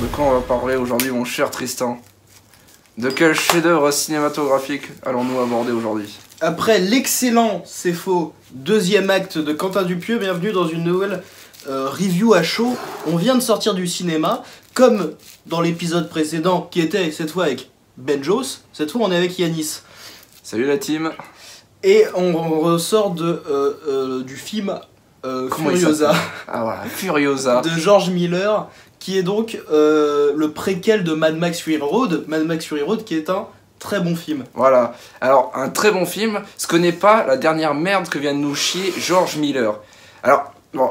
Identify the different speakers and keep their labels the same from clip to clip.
Speaker 1: de quoi on va parler aujourd'hui, mon cher Tristan? De quel chef-d'œuvre cinématographique allons-nous aborder aujourd'hui?
Speaker 2: Après l'excellent, c'est faux, deuxième acte de Quentin Dupieux, bienvenue dans une nouvelle review à chaud. On vient de sortir du cinéma, comme dans l'épisode précédent, qui était cette fois avec Benjos, cette fois on est avec Yanis.
Speaker 1: Salut la team.
Speaker 2: Et on ressort du film Furiosa.
Speaker 1: Ah voilà, Furiosa.
Speaker 2: De George Miller, qui est donc le préquel de Mad Max Fury Road. Mad Max Fury Road qui est un très bon film.
Speaker 1: Voilà, alors un très bon film, ce que n'est pas la dernière merde que vient de nous chier George Miller. Alors, bon,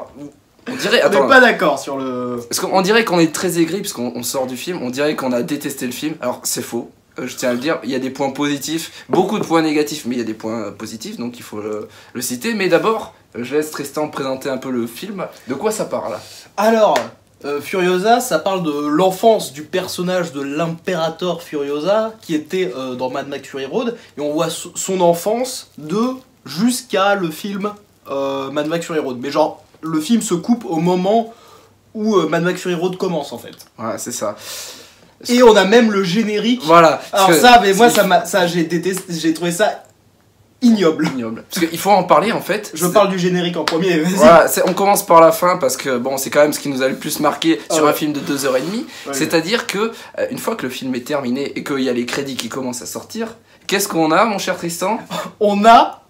Speaker 1: on dirait...
Speaker 2: On n'est pas d'accord sur le...
Speaker 1: Parce qu'on dirait qu'on est très aigri parce qu'on sort du film, on dirait qu'on a détesté le film, alors c'est faux. Je tiens à le dire, il y a des points positifs, beaucoup de points négatifs, mais il y a des points positifs, donc il faut le citer. Mais d'abord, je laisse Tristan présenter un peu le film. De quoi ça parle?
Speaker 2: Alors, Furiosa, ça parle de l'enfance du personnage de l'impérator Furiosa, qui était dans Mad Max Fury Road, et on voit son enfance jusqu'à le film Mad Max Fury Road. Mais genre, le film se coupe au moment où Mad Max Fury Road commence, en fait.
Speaker 1: Voilà, c'est ça.
Speaker 2: Et on a même le générique.
Speaker 1: Voilà.
Speaker 2: Alors ça, mais moi, j'ai détesté, j'ai trouvé ça ignoble.
Speaker 1: Parce qu'il faut en parler en fait.
Speaker 2: Je parle du générique en premier, vas-y.
Speaker 1: Voilà, on commence par la fin parce que bon, c'est quand même ce qui nous a le plus marqué sur un film de 2h30. Ouais, c'est-à-dire que une fois que le film est terminé et qu'il y a les crédits qui commencent à sortir, qu'est-ce qu'on a, mon cher Tristan?
Speaker 2: On a,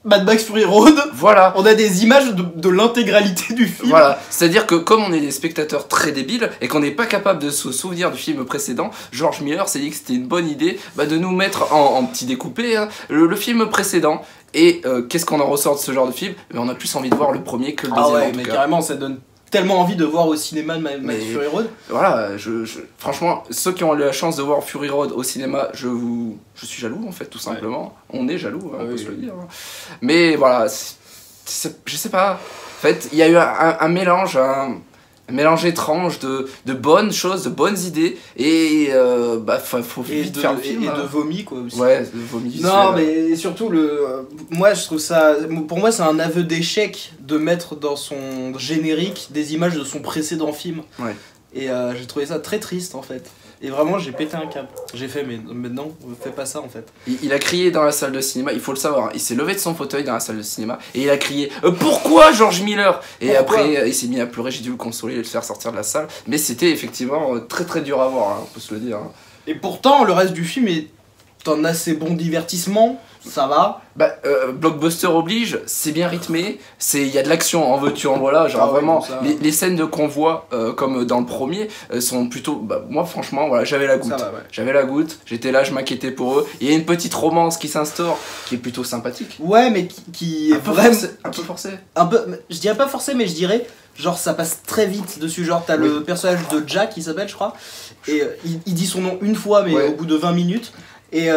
Speaker 2: Mad Max Fury Road.
Speaker 1: Voilà.
Speaker 2: On a des images de l'intégralité du film.
Speaker 1: Voilà. C'est-à-dire que comme on est des spectateurs très débiles et qu'on n'est pas capable de se souvenir du film précédent, George Miller s'est dit que c'était une bonne idée de nous mettre en petit découpé le film précédent. Et qu'est-ce qu'on en ressort de ce genre de film? On a plus envie de voir le premier que le deuxième.
Speaker 2: Ah ouais, mais carrément, ça donne tellement envie de voir au cinéma de Mad Max Fury Road.
Speaker 1: Voilà, franchement, ceux qui ont eu la chance de voir Fury Road au cinéma, je suis jaloux en fait, tout simplement. Ouais. On est jaloux, on peut se le dire. Mais voilà, je sais pas. En fait, il y a eu un mélange étrange de bonnes choses, de bonnes idées, et faut vite faire le film.
Speaker 2: Et de vomi, quoi, aussi.
Speaker 1: Ouais, de vomi visuel.
Speaker 2: Non, mais surtout, moi, je trouve ça... Pour moi, c'est un aveu d'échec de mettre dans son générique des images de son précédent film.
Speaker 1: Ouais.
Speaker 2: Et j'ai trouvé ça très triste, en fait. Et vraiment, j'ai pété un câble. J'ai fait, mais maintenant, fais pas ça, en fait.
Speaker 1: Il a crié dans la salle de cinéma, il faut le savoir, hein. Il s'est levé de son fauteuil dans la salle de cinéma et il a crié pourquoi George Miller? Et après, il s'est mis à pleurer, j'ai dû le consoler et le faire sortir de la salle. Mais c'était effectivement très très dur à voir, hein, on peut se le dire. Hein.
Speaker 2: Et pourtant, le reste du film est un assez bon divertissement. Ça va.
Speaker 1: Blockbuster oblige, c'est bien rythmé, il y a de l'action, en veux-tu en voilà, genre vraiment, les scènes de convoi, comme dans le premier, sont plutôt, moi franchement, voilà, j'avais la goutte, j'avais la goutte, j'étais là, je m'inquiétais pour eux, il y a une petite romance qui s'instaure, qui est plutôt sympathique.
Speaker 2: Ouais, mais qui est vraiment...
Speaker 1: Un peu forcé.
Speaker 2: Je dirais pas forcé, mais je dirais, genre ça passe très vite dessus, genre t'as le personnage de Jack, il s'appelle je crois, et il dit son nom une fois, mais au bout de 20 minutes. Et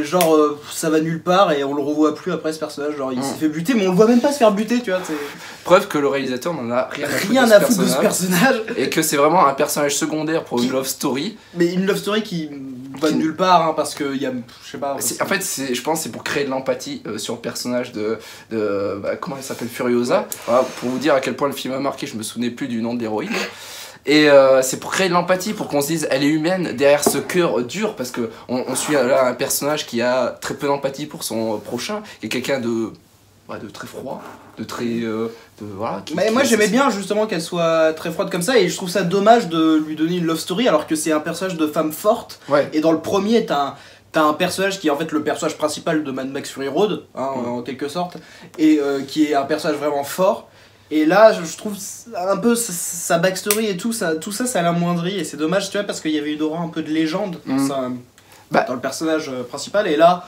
Speaker 2: genre ça va nulle part et on le revoit plus après ce personnage, genre il s'est fait buter mais on le voit même pas se faire buter, tu vois.
Speaker 1: Preuve que le réalisateur n'en a rien
Speaker 2: à foutre de ce personnage
Speaker 1: et que c'est vraiment un personnage secondaire pour une love story.
Speaker 2: Mais une love story qui va nulle part, hein, parce que y a, je sais pas.
Speaker 1: En fait je pense c'est pour créer de l'empathie sur le personnage de comment il s'appelle, Furiosa. Voilà, pour vous dire à quel point le film a marqué, je me souvenais plus du nom de l'héroïne. Et c'est pour créer de l'empathie, pour qu'on se dise elle est humaine derrière ce cœur dur, parce que on suit là un personnage qui a très peu d'empathie pour son prochain, qui est quelqu'un de très froid, de très voilà.
Speaker 2: Mais moi j'aimais bien justement qu'elle soit très froide comme ça, et je trouve ça dommage de lui donner une love story alors que c'est un personnage de femme forte. Ouais. Et dans le premier t'as un personnage qui est en fait le personnage principal de Mad Max Fury Road, hein, en quelque sorte, et qui est un personnage vraiment fort. Et là, je trouve un peu sa backstory et tout ça l'amoindrit, et c'est dommage, tu vois, parce qu'il y avait une aura un peu de légende dans le personnage principal, et là,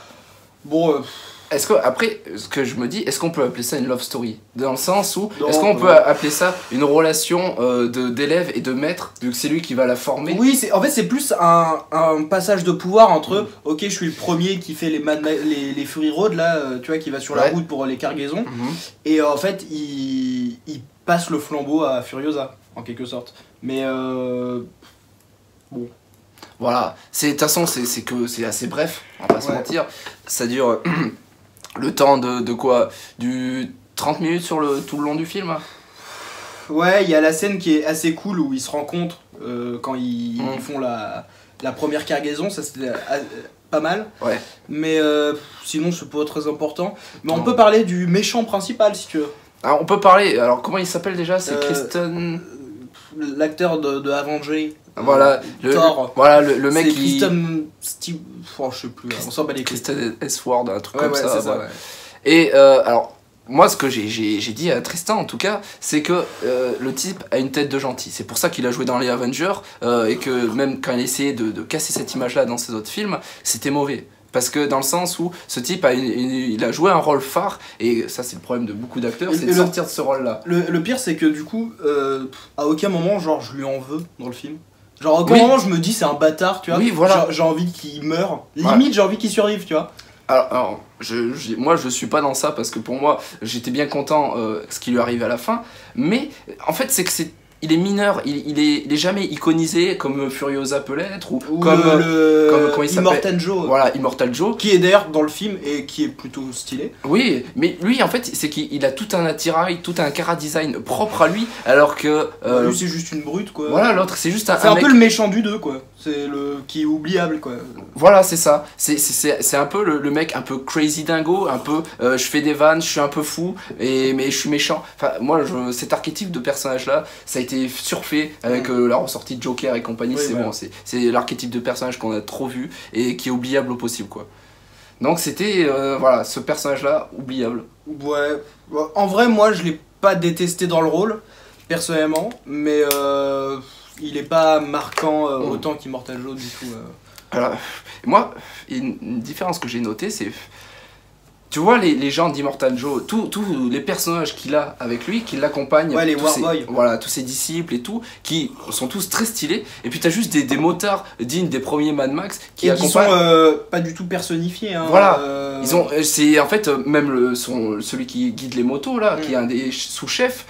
Speaker 2: bon...
Speaker 1: Est-ce que, après, ce que je me dis, est-ce qu'on peut appeler ça une love story? Dans le sens où, est-ce qu'on peut appeler ça une relation d'élève et de maître, vu que c'est lui qui va la former?
Speaker 2: Oui, en fait c'est plus un passage de pouvoir entre, ok, je suis le premier qui fait les Fury Road, là, tu vois, qui va sur la route pour les cargaisons, et en fait, il passe le flambeau à Furiosa, en quelque sorte. Mais, bon...
Speaker 1: Voilà, de toute façon, c'est assez bref, on va pas se mentir, ça dure... le temps de quoi? Du 30 minutes sur tout le long du film?
Speaker 2: Ouais, il y a la scène qui est assez cool où ils se rencontrent quand ils font la première cargaison, ça c'était pas mal.
Speaker 1: Ouais.
Speaker 2: Mais sinon c'est pas très important. Mais on peut parler du méchant principal si tu veux.
Speaker 1: Alors, on peut parler, alors comment il s'appelle déjà? C'est Kristen...
Speaker 2: L'acteur de Avenger.
Speaker 1: Voilà,
Speaker 2: Thor.
Speaker 1: Voilà, le mec qui...
Speaker 2: Kristen Steve... Oh, je sais plus, on s'en bat les couilles.
Speaker 1: Kristen S-Word, un truc comme
Speaker 2: ouais,
Speaker 1: ça.
Speaker 2: ça ouais.
Speaker 1: Et alors, moi, ce que j'ai dit à Tristan, en tout cas, c'est que le type a une tête de gentil. C'est pour ça qu'il a joué dans les Avengers, et que même quand il essayait de casser cette image-là dans ses autres films, c'était mauvais. Parce que dans le sens où ce type il a joué un rôle phare, et ça c'est le problème de beaucoup d'acteurs, c'est de sortir de ce rôle-là.
Speaker 2: Le pire c'est que du coup, à aucun moment genre je lui en veux dans le film. Genre à aucun moment je me dis c'est un bâtard, tu vois.
Speaker 1: Oui, voilà.
Speaker 2: J'ai envie qu'il meure. Limite j'ai envie qu'il survive, tu vois.
Speaker 1: Alors moi je suis pas dans ça parce que pour moi j'étais bien content ce qui lui arrive à la fin, mais en fait il est mineur, il est jamais iconisé comme Furiosa peut l'être ou comme comment il s'appelle,
Speaker 2: Immortal Joe.
Speaker 1: Voilà, Immortal Joe.
Speaker 2: Qui est d'ailleurs dans le film et qui est plutôt stylé.
Speaker 1: Oui, mais lui en fait c'est qu'il a tout un attirail, tout un chara-design propre à lui, alors que...
Speaker 2: lui c'est juste une brute quoi.
Speaker 1: Voilà, l'autre c'est juste
Speaker 2: un mec... peu le méchant du 2 quoi. C'est le qui est oubliable quoi.
Speaker 1: Voilà, c'est ça. C'est un peu le mec un peu crazy dingo, un peu je fais des vannes, je suis un peu fou, mais je suis méchant. Enfin, moi, cet archétype de personnage-là, ça a été surfait avec la ressortie de Joker et compagnie. Oui, c'est bon, c'est l'archétype de personnage qu'on a trop vu et qui est oubliable au possible, quoi. Donc c'était, voilà, ce personnage-là, oubliable.
Speaker 2: Ouais. En vrai, moi, je l'ai pas détesté dans le rôle, personnellement, mais... il est pas marquant autant qu'Immortal Joe du tout.
Speaker 1: Alors, moi, une différence que j'ai notée, c'est... Tu vois les gens d'Immortal Joe, tous les personnages qu'il a avec lui, qui l'accompagnent,
Speaker 2: ouais, les Warboys,
Speaker 1: voilà, tous ses disciples et tout, qui sont tous très stylés, et puis t'as juste des motards dignes des premiers Mad Max qui accompagnent...
Speaker 2: sont pas du tout personnifiés. Hein,
Speaker 1: voilà, ils ont, c'est en fait même celui qui guide les motos là, qui est un des sous-chefs,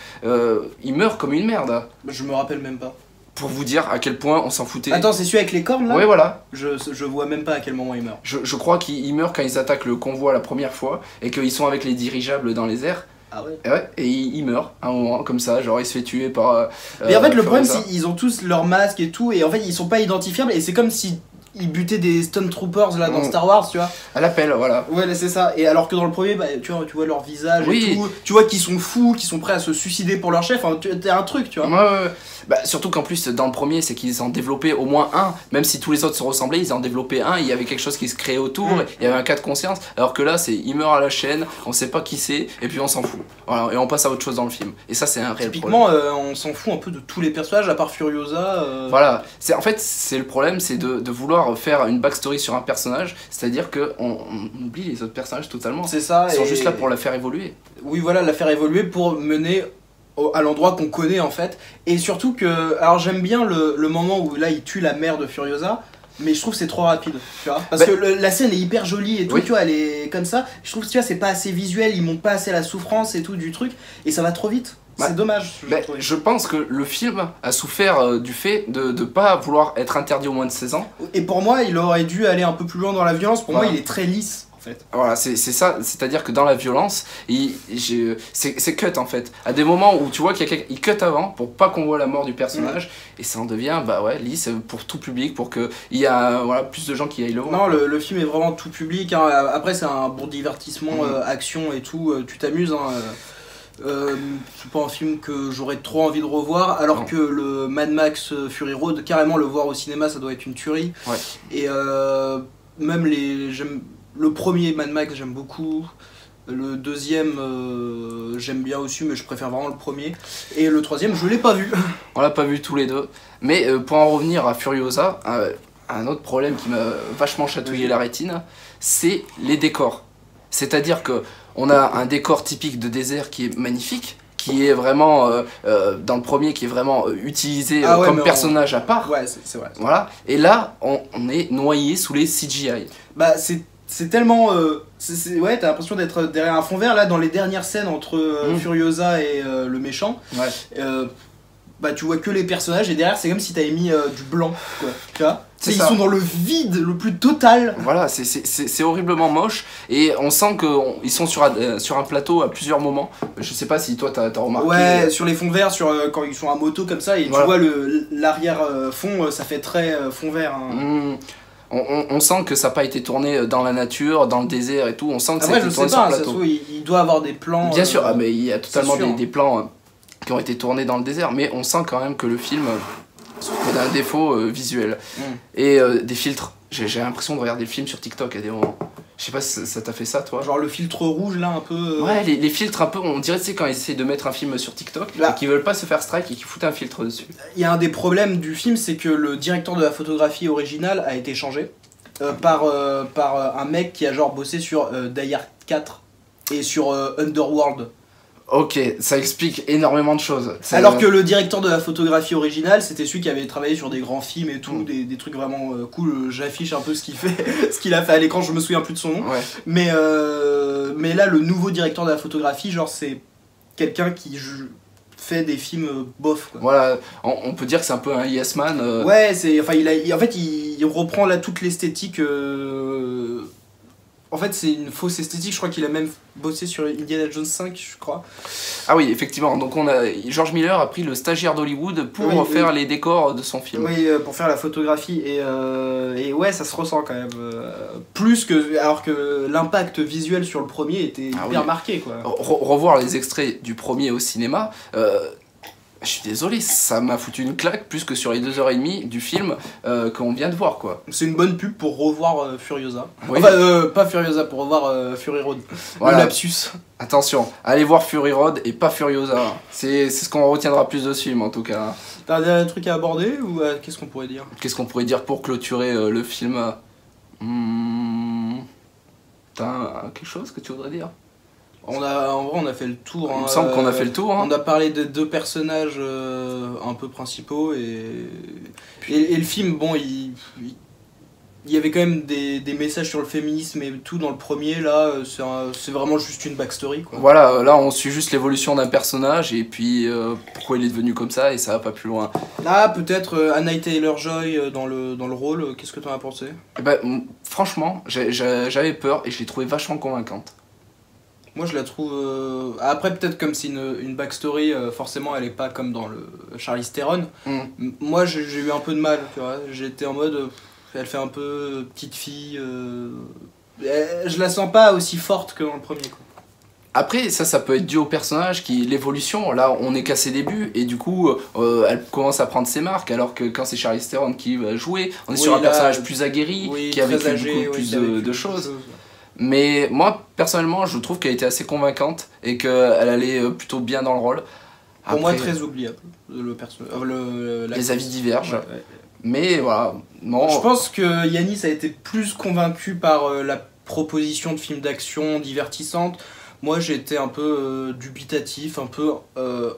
Speaker 1: il meurt comme une merde. Hein.
Speaker 2: Je me rappelle même pas.
Speaker 1: Pour vous dire à quel point on s'en foutait.
Speaker 2: Attends, c'est celui avec les cornes là?
Speaker 1: Ouais, voilà.
Speaker 2: Je vois même pas à quel moment il meurt.
Speaker 1: Je crois qu'il meurt quand ils attaquent le convoi la première fois et qu'ils sont avec les dirigeables dans les airs.
Speaker 2: Ah ouais?
Speaker 1: Et il meurt à un moment comme ça, genre il se fait tuer par...
Speaker 2: mais en fait le problème c'est qu'ils ont tous leur masque et tout, et en fait ils sont pas identifiables, et c'est comme si ils butaient des Stormtroopers là dans Star Wars, tu vois.
Speaker 1: À l'appel, voilà.
Speaker 2: Ouais, c'est ça. Et alors que dans le premier, bah, tu vois leur visage et tout. Tu vois qu'ils sont fous, qu'ils sont prêts à se suicider pour leur chef. Enfin, t'as un truc, tu vois.
Speaker 1: Ouais. Bah, surtout qu'en plus, dans le premier, c'est qu'ils en développaient au moins un. Même si tous les autres se ressemblaient, ils en développaient un. Il y avait quelque chose qui se créait autour. Il y avait un cas de conscience. Alors que là, il meurt à la chaîne, on sait pas qui c'est, et puis on s'en fout. Voilà, et on passe à autre chose dans le film. Et ça, c'est un réel
Speaker 2: Typiquement,
Speaker 1: problème.
Speaker 2: On s'en fout un peu de tous les personnages, à part Furiosa.
Speaker 1: Voilà. En fait, c'est le problème, c'est de vouloir faire une backstory sur un personnage, c'est-à-dire qu'on oublie les autres personnages totalement.
Speaker 2: C'est ça.
Speaker 1: Ils sont juste là pour la faire évoluer.
Speaker 2: Oui, voilà, la faire évoluer pour mener à l'endroit qu'on connaît en fait. Et surtout que... Alors j'aime bien le moment où là il tue la mère de Furiosa, mais je trouve que c'est trop rapide, tu vois. Parce que la scène est hyper jolie et tout, tu vois, elle est comme ça. Je trouve que tu vois, c'est pas assez visuel, ils montent pas assez la souffrance et tout du truc, et ça va trop vite. C'est dommage.
Speaker 1: Je pense que le film a souffert du fait de ne pas vouloir être interdit aux moins de 16 ans.
Speaker 2: Et pour moi, il aurait dû aller un peu plus loin dans la violence. Pour moi, il est très lisse.
Speaker 1: Voilà, c'est ça, c'est-à-dire que dans la violence, c'est cut en fait. À des moments où tu vois qu'il y a quelqu'un, il cut avant pour pas qu'on voit la mort du personnage, et ça en devient lisse pour tout public, pour qu'il y a plus de gens qui aillent le voir.
Speaker 2: Non, le film est vraiment tout public, hein. Après c'est un bon divertissement, action et tout, tu t'amuses. Hein. C'est pas un film que j'aurais trop envie de revoir, alors que le Mad Max Fury Road, carrément le voir au cinéma, ça doit être une tuerie.
Speaker 1: Ouais.
Speaker 2: Et même le premier Mad Max, j'aime beaucoup. Le deuxième, j'aime bien aussi, mais je préfère vraiment le premier. Et le troisième, je l'ai pas vu.
Speaker 1: On l'a pas vu tous les deux. Mais pour en revenir à Furiosa, un autre problème qui m'a vachement chatouillé la rétine, c'est les décors. C'est-à-dire que on a un décor typique de désert qui est magnifique, qui est vraiment, dans le premier, qui est vraiment utilisé comme personnage à part.
Speaker 2: Ouais, c'est vrai.
Speaker 1: Voilà. Et là, on est noyé sous les CGI.
Speaker 2: Bah, c'est tellement... ouais, t'as l'impression d'être derrière un fond vert, là, dans les dernières scènes entre Furiosa et le méchant.
Speaker 1: Ouais.
Speaker 2: bah tu vois que les personnages et derrière c'est comme si t'avais mis du blanc, quoi, tu vois. Ils
Speaker 1: ça.
Speaker 2: sont dans le vide le plus total.
Speaker 1: Voilà, c'est horriblement moche et on sent qu'ils sont sur un plateau à plusieurs moments. Je sais pas si toi t'as remarqué.
Speaker 2: Ouais, sur les fonds verts, quand ils sont à moto comme ça et tu vois l'arrière fond, ça fait très fond vert. Hein.
Speaker 1: On sent que ça n'a pas été tourné dans la nature, dans le désert et tout. On sent que ça a été tourné sur un plateau.
Speaker 2: Ça il doit avoir des plans.
Speaker 1: Bien sûr, mais il y a totalement des plans qui ont été tournés dans le désert, mais on sent quand même que le film a un défaut visuel. Et des filtres. J'ai l'impression de regarder le film sur TikTok à des moments. Je sais pas si ça t'a fait ça, toi.
Speaker 2: Genre le filtre rouge là, un peu.
Speaker 1: Ouais, les filtres un peu, on dirait, tu sais, quand ils essaient de mettre un film sur TikTok, et qu'ils veulent pas se faire strike et qu'ils foutent un filtre dessus.
Speaker 2: Il y a un des problèmes du film, c'est que le directeur de la photographie originale a été changé par un mec qui a genre bossé sur Die Hard 4 et sur Underworld.
Speaker 1: Ok, ça explique énormément de choses.
Speaker 2: Alors que le directeur de la photographie originale, c'était celui qui avait travaillé sur des grands films et tout, des trucs vraiment cool. J'affiche un peu ce qu'il a fait à l'écran, je me souviens plus de son nom.
Speaker 1: Ouais.
Speaker 2: Mais là, le nouveau directeur de la photographie, genre c'est quelqu'un qui fait des films bof, quoi.
Speaker 1: Voilà, on peut dire que c'est un peu un yes man.
Speaker 2: Ouais, il reprend là toute l'esthétique. En fait, c'est une fausse esthétique. Je crois qu'il a même bossé sur Indiana Jones 5, je crois.
Speaker 1: Ah oui, effectivement. Donc George Miller a pris le stagiaire d'Hollywood pour faire les décors de son film.
Speaker 2: Oui, pour faire la photographie. Et ouais, ça se ressent quand même. Alors que l'impact visuel sur le premier était hyper marqué, quoi.
Speaker 1: Revoir les extraits du premier au cinéma... je suis désolé, ça m'a foutu une claque plus que sur les 2h30 du film qu'on vient de voir, quoi.
Speaker 2: C'est une bonne pub pour revoir Furiosa.
Speaker 1: Oui.
Speaker 2: Enfin, pas Furiosa, pour revoir Fury Road. Voilà. Le lapsus.
Speaker 1: Attention, allez voir Fury Road et pas Furiosa. C'est ce qu'on retiendra plus de ce film, en tout cas.
Speaker 2: T'as un truc à aborder ou qu'est-ce qu'on pourrait dire?
Speaker 1: Qu'est-ce qu'on pourrait dire pour clôturer le film? T'as quelque chose que tu voudrais dire?
Speaker 2: En vrai, on a fait le tour.
Speaker 1: Il me semble qu'on a fait le tour.
Speaker 2: On a parlé de deux personnages un peu principaux et le film, bon, il y avait quand même des messages sur le féminisme et tout dans le premier. Là, c'est vraiment juste une backstory, quoi.
Speaker 1: Voilà, là on suit juste l'évolution d'un personnage et puis pourquoi il est devenu comme ça et ça va pas plus loin.
Speaker 2: Ah, peut-être Anya Taylor-Joy dans le rôle. Qu'est-ce que t'en as pensé?
Speaker 1: Franchement, j'avais peur et je l'ai trouvée vachement convaincante.
Speaker 2: Moi je la trouve... Après peut-être comme c'est une backstory, forcément elle est pas comme dans le Charlize Theron. Moi j'ai eu un peu de mal, tu vois. J'étais en mode... elle fait un peu petite fille... je la sens pas aussi forte que dans le premier, quoi.
Speaker 1: Après ça peut être dû au personnage, l'évolution, là on est qu'à ses débuts et du coup elle commence à prendre ses marques alors que quand c'est Charlize Theron qui va jouer, on est sur un personnage plus aguerri, qui a vécu beaucoup plus de choses. Mais moi, personnellement, je trouve qu'elle était assez convaincante et qu'elle allait plutôt bien dans le rôle.
Speaker 2: Pour moi, très oubliable,
Speaker 1: les avis divergent. Ouais. Mais voilà, non.
Speaker 2: Je pense que Yanis a été plus convaincu par la proposition de film d'action divertissante. Moi, j'ai été un peu dubitatif, un peu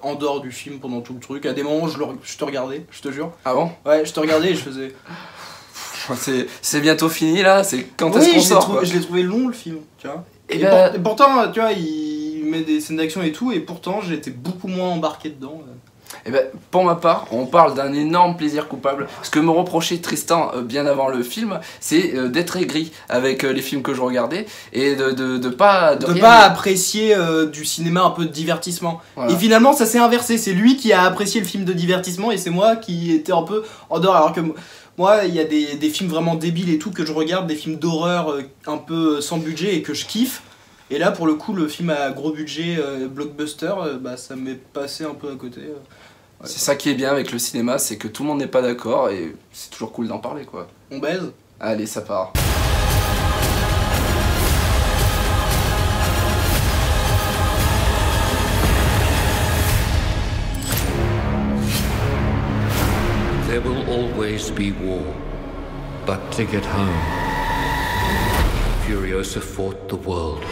Speaker 2: en dehors du film pendant tout le truc. À des moments, je te regardais, je te jure.
Speaker 1: Ah bon?
Speaker 2: Ouais, je te regardais et je faisais...
Speaker 1: C'est bientôt fini là, c'est quand est-ce qu'on sort?
Speaker 2: Je l'ai trouvé long le film, tu vois. Et pourtant, tu vois, il met des scènes d'action et tout, et pourtant j'ai été beaucoup moins embarqué dedans.
Speaker 1: Pour ma part, on parle d'un énorme plaisir coupable. Ce que me reprochait Tristan bien avant le film, c'est d'être aigri avec les films que je regardais et de pas
Speaker 2: apprécier du cinéma un peu de divertissement. Voilà. Et finalement, ça s'est inversé. C'est lui qui a apprécié le film de divertissement et c'est moi qui étais un peu en dehors. Alors que moi, il y a des films vraiment débiles et tout que je regarde, des films d'horreur un peu sans budget et que je kiffe. Et là, pour le coup, le film à gros budget, blockbuster, ça m'est passé un peu à côté.
Speaker 1: Ouais. C'est ça qui est bien avec le cinéma, c'est que tout le monde n'est pas d'accord et c'est toujours cool d'en parler, quoi.
Speaker 2: On baise?
Speaker 1: Allez, ça part.
Speaker 3: There will always be war, but to get home, Furiosa fought the world.